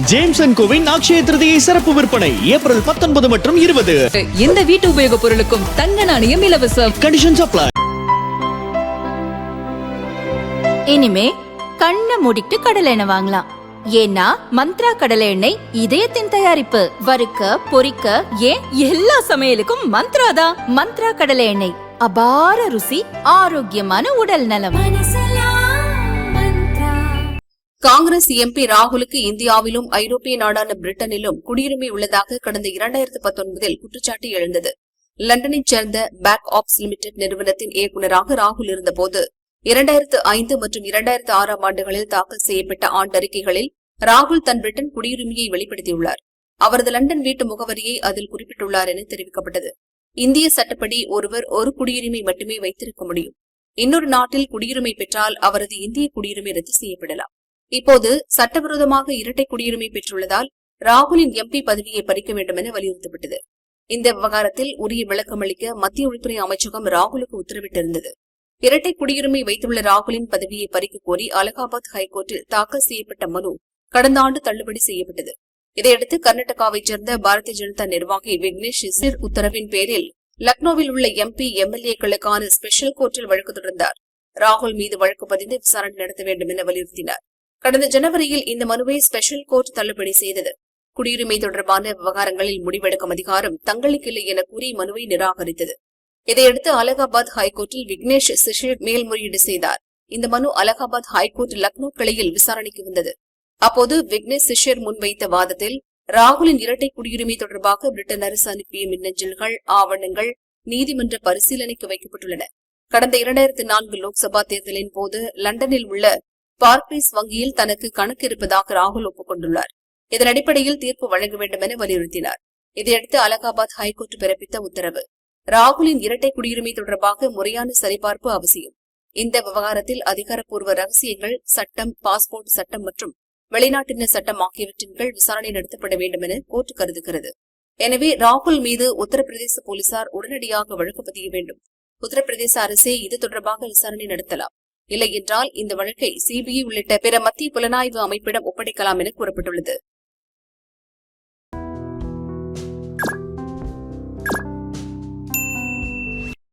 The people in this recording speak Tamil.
James and CoWIN Akshaya Tritiya சிறப்பு விற்பனை ஏப்ரல் 19 மற்றும் 20. இந்த வீட்டு உபயோக பொருளுக்கும் தங்க நாணயம் இலவசம். Conditions apply. இனிமே கண்ணை மூடிட்டு கடலை எண்ணெய் வாங்கலாம். ஏன்னா மந்த்ரா கடலை எண்ணெய் இதயத்தின் தயாரிப்பு. வறுக்க பொரிக்க ஏன் எல்லா சமையலுக்கும் மந்த்ரா தான். மந்த்ரா கடலை எண்ணெய் அபார ருசி, ஆரோக்கியமான உடல் நலம். காங்கிரஸ் எம்பி ராகுலுக்கு இந்தியாவிலும் ஐரோப்பிய நாடான பிரிட்டனிலும் குடியுரிமை உள்ளதாக கடந்த 2019 குற்றச்சாட்டு எழுந்தது. லண்டனைச் சேர்ந்த பேக் ஆப்ஸ் லிமிடெட் நிறுவனத்தின் இயக்குநராக ராகுல் இருந்தபோது 2005 மற்றும் 2006 ஆண்டுகளில் தாக்கல் செய்யப்பட்ட ஆண்டறிக்கைகளில் ராகுல் தன் பிரிட்டன் குடியுரிமையை வெளிப்படுத்தியுள்ளார். அவரது லண்டன் வீட்டு முகவரியை அதில் குறிப்பிட்டுள்ளார் என தெரிவிக்கப்பட்டது. இந்திய சட்டப்படி ஒருவர் ஒரு குடியுரிமை மட்டுமே வைத்திருக்க முடியும். இன்னொரு நாட்டில் குடியுரிமை பெற்றால் அவரது இந்திய குடியுரிமை ரத்து செய்யப்படலாம். இப்போது சட்டவிரோதமாக இரட்டை குடியுரிமை பெற்றுள்ளதால் ராகுலின் எம்பி பதவியை பறிக்க வேண்டும் என வலியுறுத்தப்பட்டது. இந்த விவகாரத்தில் உரிய விளக்கமளிக்க மத்திய உள்துறை அமைச்சகம் ராகுலுக்கு உத்தரவிட்டிருந்தது. இரட்டை குடியுரிமை வைத்துள்ள ராகுலின் பதவியை பறிக்க கோரி அலகாபாத் ஹைகோர்ட்டில் தாக்கல் செய்யப்பட்ட மனு கடந்த ஆண்டு தள்ளுபடி செய்யப்பட்டது. இதையடுத்து கர்நாடகாவைச் சேர்ந்த பாரதிய ஜனதா நிர்வாகி விக்னேஷ் சிசிர் உத்தரவின் பேரில் லக்னோவில் உள்ள எம்பி எம்எல்ஏக்களுக்கான ஸ்பெஷல் கோர்ட்டில் வழக்கு தொடர்ந்தார். ராகுல் மீது வழக்கு பதிந்து விசாரணை நடத்த வேண்டும் என வலியுறுத்தினார். கடந்த ஜனவரியில் இந்த மனுவை ஸ்பெஷல் கோர்ட் தள்ளுபடி செய்தது. குடியுரிமை தொடர்பான விவகாரங்களில் முடிவெடுக்கும் அதிகாரம் தங்களுக்கு இல்லை என கூறி மனுவை நிராகரித்தது. இதையடுத்து அலகாபாத் ஹைகோர்ட்டில் விக்னேஷ் சிஷிர் மேல்முறையீடு செய்தார். இந்த மனு அலகாபாத் ஹைகோர்ட் லக்னோ கிளையில் விசாரணைக்கு வந்தது. அப்போது விக்னேஷ் சிஷிர் முன்வைத்த வாதத்தில் ராகுலின் இரட்டை குடியுரிமை தொடர்பாக பிரிட்டன் அரசு அனுப்பிய மின்னஞ்சல்கள், ஆவணங்கள் நீதிமன்ற பரிசீலனைக்கு வைக்கப்பட்டுள்ளன. கடந்த 2004 லோக்சபா தேர்தலின் போது லண்டனில் உள்ள பார்க்லேஸ் வங்கியில் தனக்கு கணக்கு இருப்பதாக ராகுல் ஒப்புக்கொண்டுள்ளார். இதன் அடிப்படையில் தீர்ப்பு வழங்க வேண்டும் என வலியுறுத்தினார். இதையடுத்து அலகாபாத் ஹைகோர்ட் பிறப்பித்த உத்தரவு. ராகுலின் இரட்டை குடியுரிமை தொடர்பாக முறையான சரிபார்ப்பு அவசியம். இந்த விவகாரத்தில் அதிகாரப்பூர்வ ரகசியங்கள் சட்டம், பாஸ்போர்ட் சட்டம் மற்றும் வெளிநாட்டினர் சட்டம் ஆகியவற்றின் கீழ் விசாரணை நடத்தப்பட வேண்டும் என கோர்ட் கருதுகிறது. எனவே ராகுல் மீது உத்தரப்பிரதேச போலீசார் உடனடியாக வழக்கு பதிய வேண்டும். உத்தரப்பிரதேச அரசே இது தொடர்பாக விசாரணை நடத்தலாம். இல்லை என்றால் இந்த வழக்கை சிபிஐ உள்ளிட்ட பிற மத்திய புலனாய்வு அமைப்பிடம் ஒப்படைக்கலாம் என கூறப்பட்டுள்ளது.